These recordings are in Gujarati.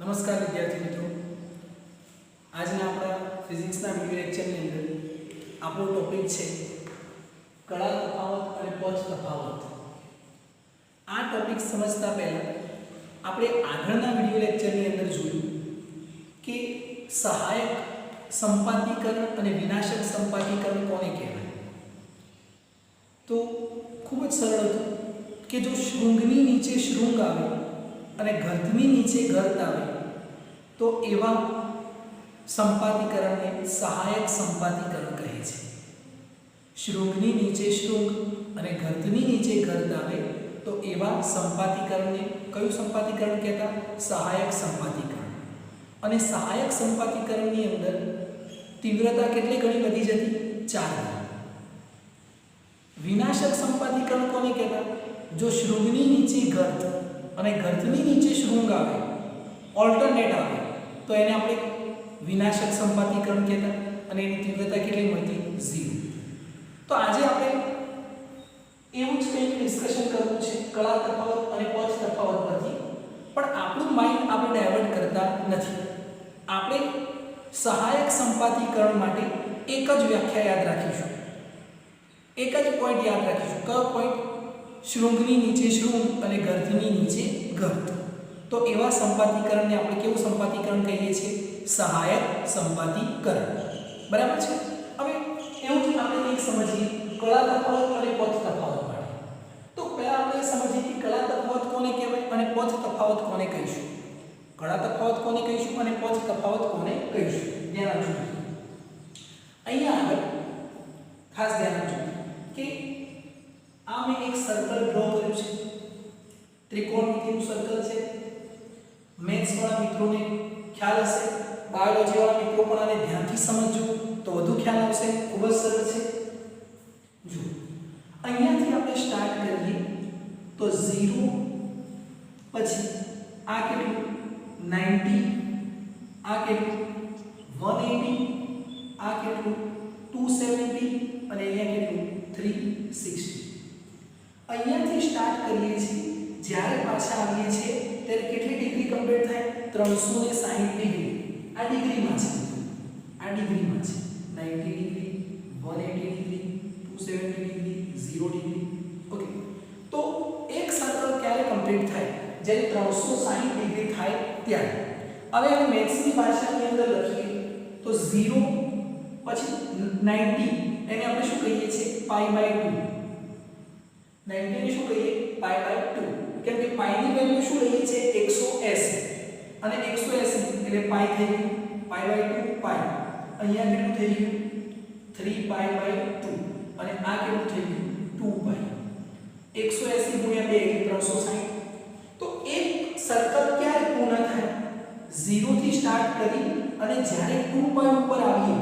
નમસ્કાર વિદ્યાર્થી મિત્રો, આજના આપણા ફિઝિક્સના વિડિયો લેક્ચરની અંદર આપણો ટોપિક છે કળા તફાવત અને પથ તફાવત. આ ટોપિક સમજતા પહેલા આપણે આગળના વિડિયો લેક્ચરની અંદર જોયું કે સહાયક સંપાતીકરણ અને વિનાશક સંપાતીકરણ કોને કહેવાય. તો ખૂબ જ સરળ હતું કે જો શૃંગની નીચે શૃંગ આવે અને ઘર્તની નીચે ઘર્ત આવે તો એવા સંપાતીકરણને સહાયક સંપાતીકરણ કહે છે. શૃંગની નીચે શૃંગ અને ઘર્તની નીચે ઘર્ત આવે તો એવા સંપાતીકરણને કયું સંપાતીકરણ કહેતા? સહાયક સંપાતીકરણ. અને સહાયક સંપાતીકરણની અંદર તીવ્રતા કેટલી ઘણી વધી જતી? 4 ગણી. વિનાશક સંપાતીકરણ કોને કહેતા? જો શૃંગની નીચે ઘર્ત અને ઘર્તની નીચે શૃંગ આવે, ઓલ્ટરનેટ આવે, તો એને આપણે વિનાશક સંપાતીકરણ કહેતા અને એની તીવ્રતા કેટલી મળતી? 0. તો આજે આપણે એવું જ કંઈક ડિસ્કશન કરવું છે કળા તફાવત અને પથ તફાવત પરથી, પણ આપણું માઇન્ડ આપણે ડાયવર્ટ કરતા નથી. આપણે સહાયક સંપાતીકરણ માટે એક જ વ્યાખ્યા યાદ રાખીશું, એક જ પોઈન્ટ યાદ રાખીશું. કયો પોઈન્ટ? શૃંગની નીચે શૃંગ અને ઘર્તની નીચે ઘર્ત. તો એવા સંપાતીકરણને આપણે કેવું સંપાતીકરણ કહીએ છીએ? સહાયક સંપાતીકરણ. બરાબર છે. હવે એવું જ આપણે એક સમજીએ કળા તફાવત અને પથ તફાવત માટે. તો પહેલા આપણે સમજીએ કે કળા તફાવત કોને કહેવાય અને પથ તફાવત કોને કહીશું. કળા તફાવત કોને કહીશું અને પથ તફાવત કોને કહીશું? ધ્યાન આપજો. અહીંયા આગળ ખાસ ધ્યાન આપજો કે આ મેં એક સર્કલ ડ્રો કર્યું છે, ત્રિકોણમિતિનું સર્કલ છે. મેથ્સ વાળા મિત્રોને ખ્યાલ હશે, બાયોલોજી વાળા મિત્રો પણ આને ધ્યાનથી સમજજો તો વધુ ખ્યાલ આવશે. ખૂબ જ સરળ છે. જો અહીંયાથી આપણે સ્ટાર્ટ કરીએ તો 0, પછી આ કેટલું 90, આ કેટલું 180, આ કેટલું 270 અને અહીંયા કેટલું 360. અહીંયાથી સ્ટાર્ટ કરીએ છીએ, જ્યારે પાછા આવીએ છીએ ત્યારે કેટલી ડિગ્રી કમ્પ્લીટ થાય? 360 ડિગ્રી. આ ડિગ્રીમાં છે, આ ડિગ્રીમાં છે. 90 degree, 180 degree, 270 degree, 0 degree. Okay. તો એક સર્કલ ક્યારે કમ્પ્લીટ થાય? જ્યારે 360 ડિગ્રી થાય ત્યારે. હવે આ મેથ્સની ભાષાની અંદર લખીએ તો 0 પછી 90 એને આપણે શું કહીએ છીએ? π/2. 90 ને શું કહીએ? π/2. કેમ કે પાઈ ની વેલ્યુ શું લઈએ છે? 180. અને 180 એટલે પાઈ થઈ ગયું π/2 પાઈ. અહીંયા કેટલું થઈ ગયું? 3π/2. અને આ કેટલું થઈ ગયું? 2 પાઈ. 180 ગુણ્યા 2 એટલે 360. તો એક સર્કલ ક્યારે પૂર્ણ થાય? 0 થી સ્ટાર્ટ કરી અને જ્યારે 2 પાઈ ઉપર આવીએ,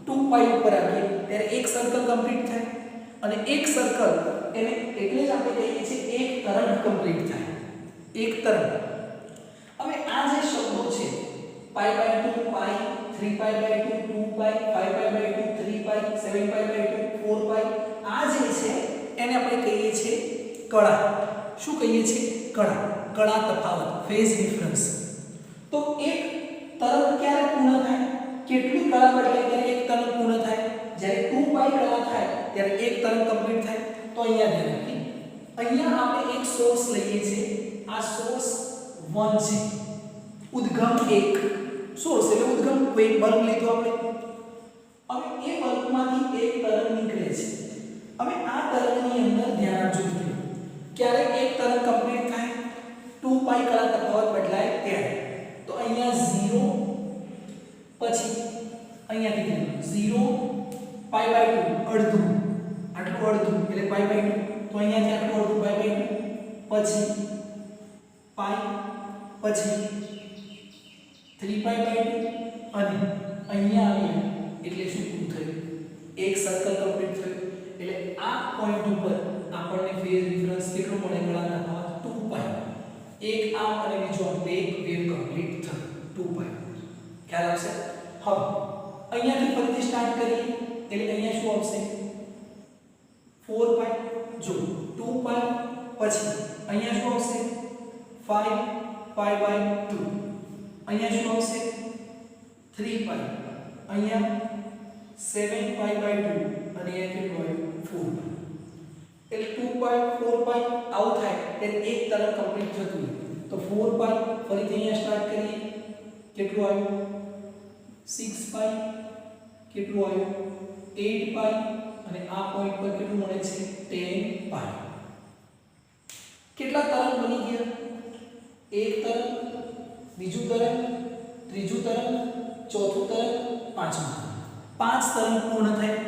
2 પાઈ ઉપર આવીએ ત્યારે એક સર્કલ કમ્પ્લીટ થાય. અને એક સર્કલ એને એટલે જ આપણે કહીએ છીએ એક તરંગ કમ્પ્લીટ થાય. એક તરંગ. હવે આ જે શબ્દો છે π/2 પાઈ, 3π/2 2 પાઈ, 5π/2 3 પાઈ, 7π/2 4 પાઈ, આ જે છે એને આપણે કહીએ છીએ કળા. શું કહીએ છીએ? કળા. કળા તફાવત, ફેઝ ડિફરન્સ. તો એક તરંગ ક્યારે પૂર્ણ થાય? કેટલી કળા બદલાય ત્યારે એક તરંગ પૂર્ણ થાય? જ્યારે 2 પાઈ કળા થાય ત્યારે એક તરંગ કમ્પ્લીટ થાય. તો અહીંયા ધ્યાન રાખીએ, અહીંયા આપણે એક સોર્સ લઈએ છીએ. આ સોર્સ 1 છે, ઉદ્ગમ 1. સોર્સ એટલે ઉદ્ગમ, કોઈ બલ્બ લીધો આપણે. હવે એ બલ્બમાંથી એક તરંગ નીકળે છે. હવે આ તરંગની અંદર ધ્યાન આપજો મિત્રો, ક્યારે એક તરંગ કમ્પ્લીટ થાય? 2 પાઈ કળા તફાવત બદલાય ત્યારે. તો અહીંયા 0, પછી અહીંયાથી 0 π/2 અડધું, આટલું અડધું એટલે π/2. તો અહીંયાથી આટલું અડધું π/2, પછી પાઈ, પછી 3π/2 અને અહીંયા આવીએ એટલે શું પૂરું થયું? એક સર્કલ કમ્પ્લીટ થયું. એટલે આ પોઈન્ટ ઉપર આપણને ફેઝ ડિફરન્સ કેટલો મળે? કળાના તફાવત 2 પાઈ. એક આ અને બીજો આ, બે વેવ કમ્પ્લીટ થયું 2 પાઈ. ખ્યાલ આવશે? હવે અહીંયાથી ફરીથી સ્ટાર્ટ કરીએ એટલે અહીંયા શું આવશે? 4 પાઈ. જો 2 પાઈ પછી અહીંયા શું આવશે? 5π/2. અહીંયા શું આવશે 3 પાઈ, અહીંયા 7 પાઈ બાય 2 અને અહીંયા કેટલું આવ્યું 4 પાઈ. એટલે 2 પાઈ 4 પાઈ આવું થાય એટલે એક તરફ કમ્પ્લીટ થતું હોય તો 4 પાઈ ફરીથી અહીંયા સ્ટાર્ટ કરીએ કેટલું આવ્યું 6 પાઈ કેટલું આવ્યું 8 પાઈ અને આ પોઈન્ટ પર કેટલું મળે છે 10 પાઈ. કેટલા તરંગ બની ગયા? એક તરંગ, બીજું તરંગ, ત્રીજું તરંગ, ચોથું તરંગ, પાંચમું તરંગ. 5 તરંગ પૂર્ણ થાય.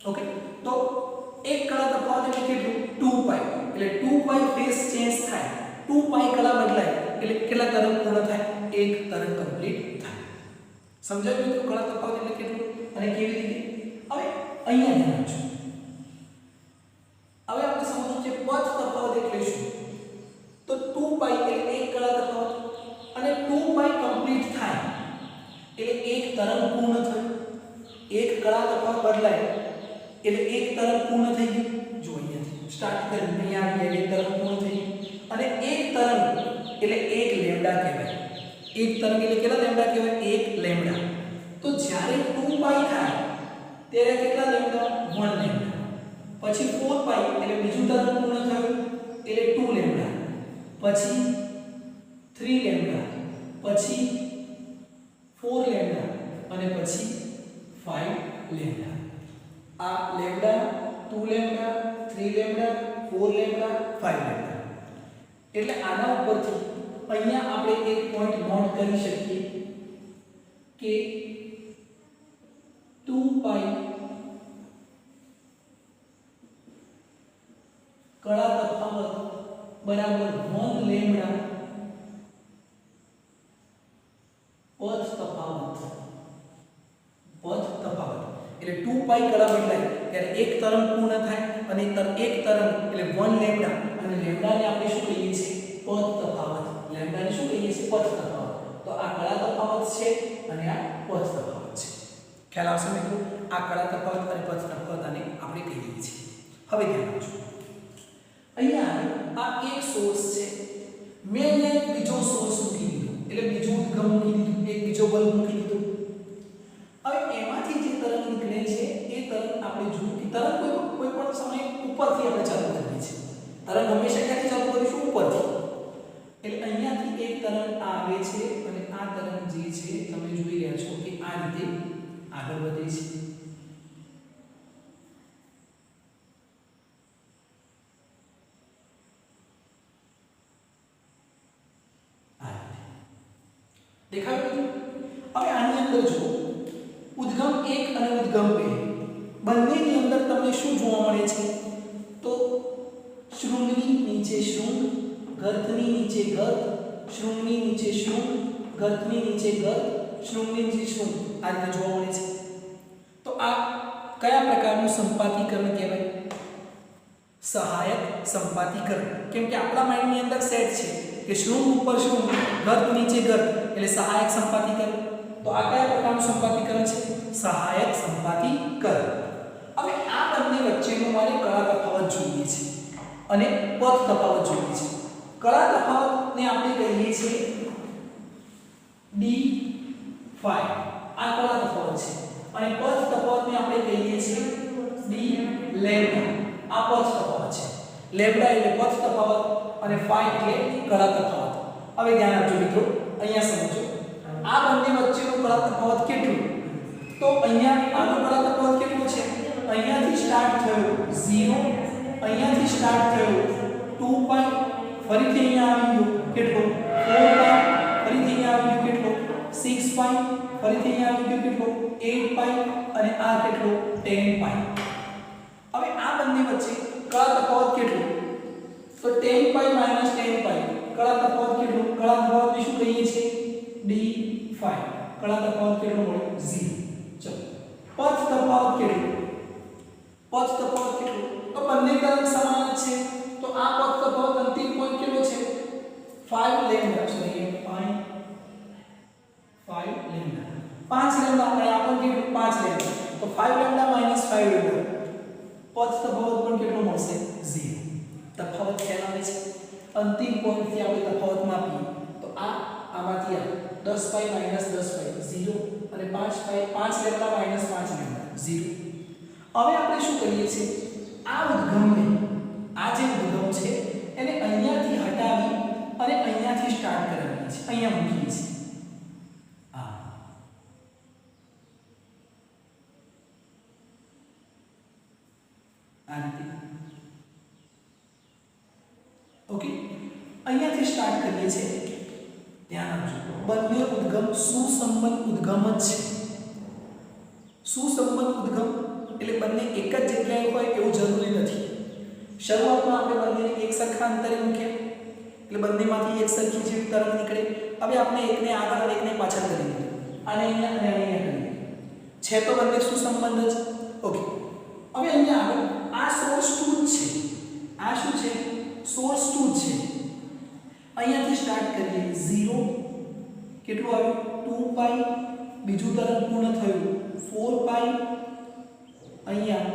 ઓકે, તો એક કળા તફાવત એટલે કેટલું 2 પાઈ. એટલે 2 પાઈ ફેઝ ચેન્જ થાય, 2 પાઈ કળા બદલાય એટલે કેટલા તરંગ પૂર્ણ થાય? એક તરંગ કમ્પ્લીટ થાય. સમજાયું મિત્રો કળા તફાવત એટલે કેટલું અને કેવી રીતે? હવે અહીંયા ધ્યાન આપજો. હવે આપણે સમજવું છે પથ તફાવત એટલે શું? તો 2 પાઈ એટલે એક કળા તફાવત અને 2 પાઈ કમ્પ્લીટ થાય એટલે એક તરંગ પૂર્ણ થયું. એક કળા તફાવત બદલાય એટલે એક તરંગ પૂર્ણ થઈ ગયું. જો અહીંયાથી સ્ટાર્ટ કરી અહીંયા આવી એક તરંગ પૂર્ણ થઈ ગયું અને એક તરંગ એટલે એક લેમ્ડા કહેવાય. એક તરંગ એટલે કેટલા લેમ્ડા કહેવાય? એક લેમ્ડા. તો જ્યારે 2 પાઈ થાય ત્યારે કેટલા લેમ્ડા? 1 લેમ્ડા. પછી 4 પાઈ એટલે બીજું તરંગ પૂર્ણ થયું એટલે 2 લેમ્ડા, પછી 3 લેમ્ડા, પછી 4 લેમ્ડા અને પછી 5 લેમ્ડા. આ lambda 2 lambda 3 lambda 4 lambda 5 lambda. એટલે આના ઉપરથી અહીંયા આપણે એક પોઈન્ટ નોટ કરી શકીએ કે 2 પાઈ કળા તફાવત બરાબર 1 લેમ્ડા પથ તફાવત. પથ તફાવત એટલે 2 પાઈ કળા બદલાય ત્યારે એક તરંગ પૂર્ણ થાય અને એક તરંગ એટલે 1 લેમ્ડા અને લેમ્ડાને આપણે શું કહીએ છીએ? પથ તફાવત. લેમ્ડાને શું કહીએ છીએ? પથ તફાવત. તો આ કળા તફાવત છે અને આ પથ તફાવત છે. ખ્યાલ આવશે મિત્રો? આ કળા તફાવત અને પથ તફાવત આને આપણે કહીએ છીએ. હવે ધ્યાન આપજો. અહીંયા આ એક સોર્સ છે, મેં અહીંયા બીજો સોર્સ મૂકી દીધો એટલે બીજું ઉદ્ગમ મૂકી દીધું, એક બીજો બલ્બ મૂકી દીધો. હવે એમાંથી જે તરંગ નીકળે છે એ તરંગ આપણે જોયું કે તરંગ કોઈ પણ સમય ઉપરથી આપણે ચાલુ કરીએ છીએ. તરંગ હંમેશા ક્યાંથી ચાલુ કરીશું? ઉપરથી. એટલે અહીંયાથી એક તરંગ આવે છે અને આ તરંગ જે છે તમે જોઈ રહ્યા છો કે આ રીતે આગળ વધે છે. દેખાયું? હવે આની અંદર જો ઉદ્ગમ 1 અને ઉદ્ગમ 2 બંનેની અંદર તમને શું જોવા મળે છે? તો શૃંગની નીચે શૃંગ, ગર્તની નીચે ગર્ત, શૃંગની નીચે શૃંગ, ગર્તની નીચે ગર્ત, શૃંગની નીચે શૃંગ આ રીતે જોવા મળે છે. તો આ કયા પ્રકારનું સંપાતીકરણ કહેવાય? સહાયક સંપાતીકરણ. કેમ કે આપણા માઇન્ડની અંદર સેટ છે કે શૃંગ ઉપર શૃંગ, ગર્ત નીચે ગર્ત એટલે સહાયક સંપાતીકરણ. તો આ કયા પ્રકારનું સંપાતીકરણ છે? સહાયક સંપાતીકરણ. હવે આ બંને વચ્ચેનો મારે કળા તફાવત જોઈએ છે અને પથ તફાવત જોઈએ છે. કળા તફાવતને આપણે કહીએ છીએ d phi. આ કળા તફાવત છે અને પથ તફાવતને આપણે કહીએ છીએ d lambda. આ પથ તફાવત છે. લેમ્ડા એટલે પથ તફાવત અને phi એટલે કળા તફાવત. હવે ધ્યાન આપજો મિત્રો, અહીંયા સમજો. આ બંને વચ્ચેનો કળા તફાવત કેટલું? તો અહીંયા આનો કળા તફાવત કેટલો છે? અહીંયાથી સ્ટાર્ટ થયો 0, અહીંયાથી સ્ટાર્ટ થયો 2 પાઈ, ફરીથી અહીંયા આવી ગયો કેટલો? 4 પાઈ, ફરીથી અહીંયા આવી ગયો કેટલો? 6 પાઈ, ફરીથી અહીંયા આવી ગયો કેટલો? 8 પાઈ અને આ કેટલો? 10 પાઈ. હવે આ બંને વચ્ચે કળા તફાવત કેટલો? તો 10 પાઈ - 10 પાઈ કળા તફાવત કેટલો? કળા તફાવતને શું કહીએ છીએ? d phi. કળા તફાવત કેટલો મળે? 0. ચલો પથ તફાવત કેટલો? પથ તફાવત કેટલો? તો બંને તરંગ સમાન જ છે. તો આ પથ તફાવત અંતિમ પોઈન્ટ કેટલો છે? 5 લેમ્ડા. Sorry 5 lambda. 5 લેમ્ડા અને આ પણ કેટલું? 5 લેમ્ડા. તો 5 લેમ્ડા - 5 લેમ્ડા પથ તફાવત પણ કેટલો મળશે? 0. તફાવત ખ્યાલ આવે છે? અંતિમ પોઈન્ટથી આપણે તફાવત માપીએ તો આ આમાંથી આ 10 પાઈ માઈનસ 10 પાઈ 0 અને 5 પાઈ 5 લેમ્ડા માઈનસ 5 લેમ્ડા 0. હવે આપણે શું કરીએ છીએ, આ ઉદ્ગમને, આ જે ઉદ્ગમ છે એને અહીંયાથી હટાવી અને અહીંયાથી સ્ટાર્ટ કરાવીએ છીએ, અહીંયા મૂકીએ છીએ. આ રીતે ઓકે, અહીંયાથી સ્ટાર્ટ કરીએ છીએ. ધ્યાન આપજો, બંને ઉદ્ગમ સુસંબંધ ઉદ્ગમ જ છે. સુસંબંધ ઉદ્ગમ એટલે બંને એક જ જગ્યાએ હોય એવું જરૂરી નથી. શરૂઆતમાં આપણે બંનેને એક સરખા અંતરે મૂક્યા એટલે બંનેમાંથી એક સરખી જેવી તરંગ નીકળે. હવે આપણે એકને આગળ અને એકને પાછળ કરી દીધું, આને અહીંયા અને અહીંયા કરી છે તો બંને સુસંબંધ જ. ઓકે, હવે અહીંયા આગળ આ સોર્સ 2 છે, આ શું છે, સોર્સ 2 છે. અહીંયાથી સ્ટાર્ટ કરીએ 0 કેટલું આવ્યું 2 પાઈ, બીજું તરંગ પૂર્ણ થયું 4 પાઈ, અહીંયા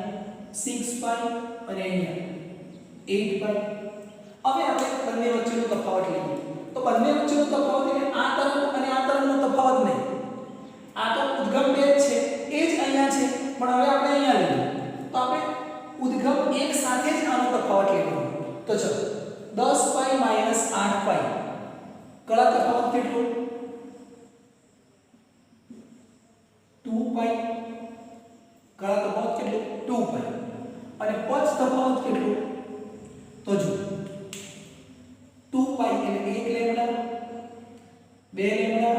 6 પાઈ અને અહીંયા 8 પાઈ. હવે આપણે બંને વચ્ચેનો તફાવત લઈએ તો બંને વચ્ચેનો તફાવત એટલે આ તરંગ અને આ તરંગનો તફાવત નહીં. આ તો ઉદ્ગમ બે જ છે, એ જ અહીંયા છે, પણ હવે આપણે અહીંયા લઈએ તો આપણે ઉદ્ગમ એક સાથે જ આનો તફાવત લેવાનો. તો ચલો 10 પાઈ માઈનસ 8 પાઈ, કળા તફાવત કેટલો 2 પાઈ, કળા તફાવત કેટલો 2 પાઈ અને પદ તફાવત કેટલો તો જો 2 પાઈ એટલે 1 લેમ્ડા 2 લેમ્ડા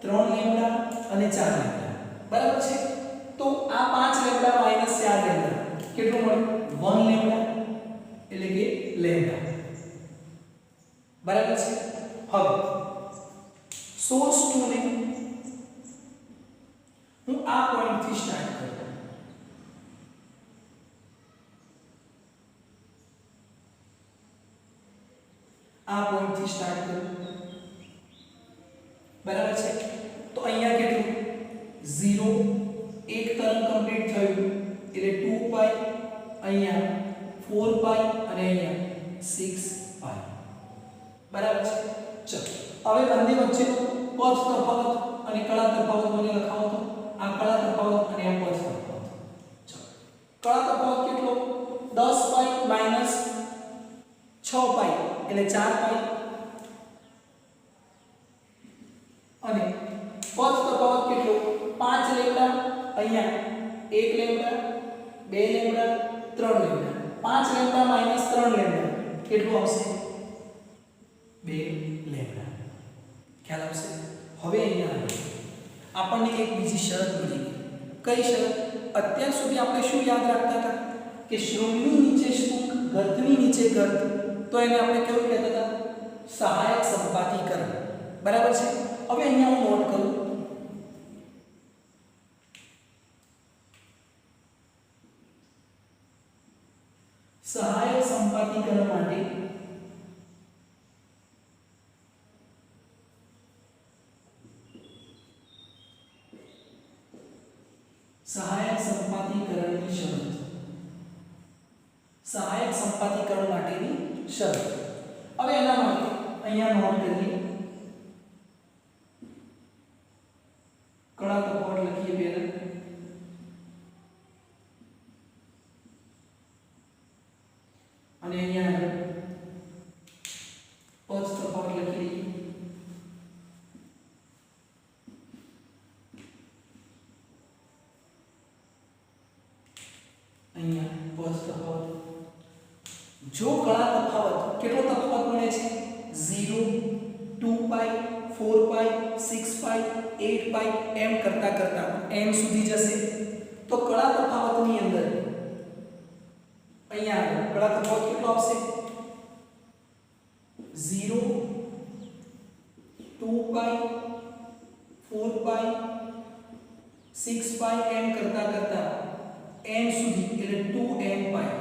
3 લેમ્ડા અને 4 લેમ્ડા, બરાબર છે. તો આ 5 લેમ્ડા માઈનસ 4 લેમ્ડા કેટલું મળ્યું 1 લેમ્ડા એટલે કે લેમ્ડા, બરાબર છે. હવે સોર્સ 2 ને હું આ પોઈન્ટ થી સ્ટાર્ટ કરું, આ પોઈન્ટ થી સ્ટાર્ટ કરું, બરાબર છે. તો અહીંયા કેટલું 0 એક તરંગ કમ્પ્લીટ થયું એટલે 2 પાઈ, અહીંયા 4 પાઈ અને અહીંયા 6 પાઈ, બરાબર છે. ચલો હવે બંને વચ્ચેનો પદ તફાવત અને કળા તફાવત મને લખાવો તો આ કળા તફાવત અને આ પદ તફાવત. ચલો કળા તફાવત કેટલો 10 પાઈ માઈનસ 6 પાઈ એટલે 4 પાઈ અને પદ તફાવત કેટલો 5 લેમ્ડા, અહીંયા 1 lambda 2 lambda 3 lambda, 5 lambda minus 3 lambda કેટલું આવશે 2 લેમ્ડા. ખ્યાલ આવશે. હવે અહીંયા આપણને એક બીજી શરત મળી ગઈ. કઈ શરત? અત્યાર સુધી આપણે શું યાદ રાખતા હતા કે શૃંગની નીચે શૃંગ, ગર્તની નીચે ગર્ત, તો એને આપણે કેવું કહેતા હતા સહાયક સંપાતીકરણ, બરાબર છે. હવે અહીંયા હું નોટ કરું સહાયક સંપાતીકરણ માટે સહાયક સંપાતીકરણની શરત, સહાયક સંપાતીકરણ માટેની શરત. હવે એના માટે અહીંયા નોટ કરીએ, કળા તફાવત લખીએ પહેલા, અને અહીંયા આગળ પદ તફાવત લખી દઈએ. અહીંયા પદ તફાવત, જો કળા તફાવત કેટલો તફાવત મળે છે 0 2 પાઈ 4 પાઈ 6 પાઈ 8 પાઈ એમ કરતા કરતા m સુધી જશે તો કળા તફાવતની અંદર અહીંયા આગળ કળા તફાવત કેટલો આવશે 0 2 પાઈ 4 પાઈ 6 પાઈ એમ કરતા કરતા n સુધી એટલે 2n પાઈ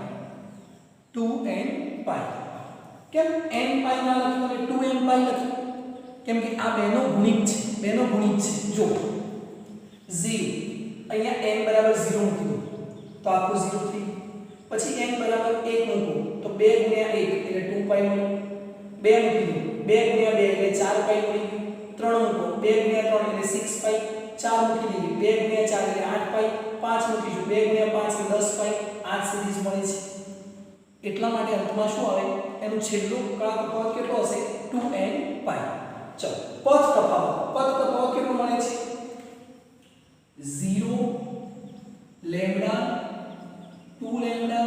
2n પાઈ. કેમ n પાઈ ના લખ્યું અને 2n પાઈ લખ્યું? કેમ કે આ બેનો ગુણિત છે, બેનો ગુણિત છે. જો 0 અહીંયા n બરાબર 0 મૂકી દો તો આખું 0 થઈ. પછી n બરાબર 1 મૂકો તો 2 * 1 એટલે 2 પાઈ મળે. 2 મૂકી દો 2 * 2 એટલે 4 પાઈ મળી ગયું. 4 મૂકી દઈએ 2 * 4 એટલે 8 પાઈ 5 મૂકીશું 2 * 5 એટલે 10 પાઈ 8 સિરીઝ મળે છે એટલા માટે અંતમાં શું આવે એનું છેલ્લું કળા તફાવત કેટલો હશે 2n પાઈ ચલો પથ તફાવત કેટલો મળે છે 0 લેમ્ડા 2 લેમ્ડા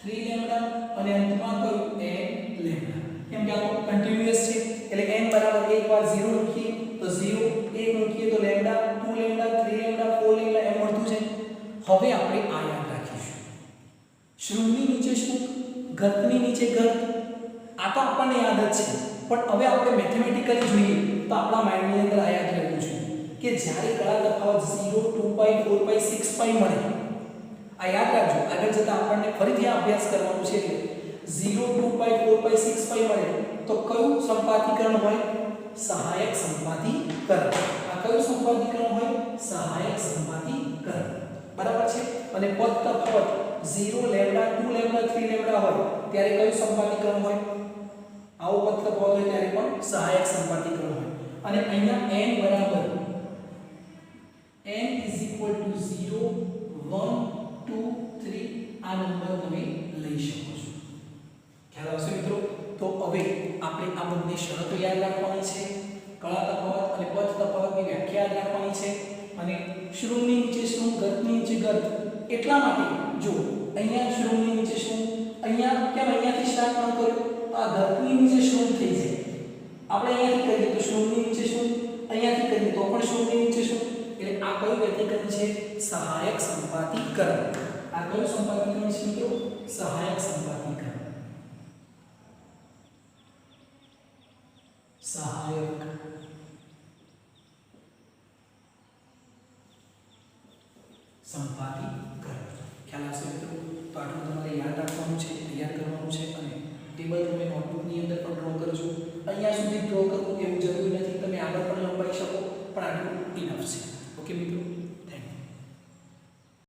3 લેમ્ડા અને અંતમાં કયું n લેમ્ડા કેમ કે આ તો કન્ટીન્યુઅસ છે એટલે n બરાબર એક વાર 0 મૂકીએ તો 0 1 મૂકીએ તો લેમ્ડા 2 લેમ્ડા 3 લેમ્ડા 4 લેમ્ડા એમ મળતું છે હવે આપણે આ યાદ રાખીશું શૃંગની નીચે શું ગર્તની નીચે ગર્ત આ તો આપણને યાદ જ છે પણ હવે આપણે મેથેમેટિકલી જોઈએ તો આપણા માઇન્ડની અંદર આ યાદ રહેવું છે કે જ્યારે કળા તફાવત 0 2 પાઈ 4 પાઈ 6 પાઈ મળે આ યાદ રાખજો આગળ જતા આપણને ફરીથી આ અભ્યાસ કરવાનો છે એટલે 0 2 પાઈ 4 પાઈ 6 પાઈ મળે તો કયું સંપાતીકરણ હોય સહાયક સંપાતીકરણ આ કયું સંપાતીકરણ હોય સહાયક સંપાતીકરણ બરાબર છે અને પદ તફાવત 0 લેમ્ડા 2 લેમ્ડા 3 લેમ્ડા હોય ત્યારે કયું સંપાતીકરણ હોય આવો પદ તફાવત હોય ત્યારે પણ સહાયક સંપાતીકરણ હોય અને અહીંયા n બરાબર n = 0 1 2 3 આ નંબર તમે લઈ શકો છો ખ્યાલ આવશે મિત્રો તો હવે આપણે આ બંને શરતો યાદ રાખવાની છે કળા તફાવત અને પદ તફાવતની વ્યાખ્યા યાદ રાખવાની છે અને શૃંગની નીચે શૃંગ ગર્તની નીચે ગર્ત એટલા માટે જો અહીંયા શૃંગની નીચે શૃંગ અહીંયા કેમ અહીંયાથી સ્ટાર્ટ ન કર્યું તો આ ગર્તની નીચે શૃંગ થઈ જાય આપણે અહીંયાથી કરીએ તો શૃંગની નીચે શૃંગ અહીંયાથી કરીએ તો પણ શૃંગની નીચે શૃંગ એટલે આ કયું વ્યતિકરણ છે સહાયક સંપાતીકરણ આ કયું સંપાતીકરણ છે મિત્રો સહાયક સંપાતીકરણ સહાયક સંપાતીકરણ ખ્યાલ આવશે મિત્રો તો આટલું તમારે યાદ રાખવાનું છે તૈયાર કરવાનું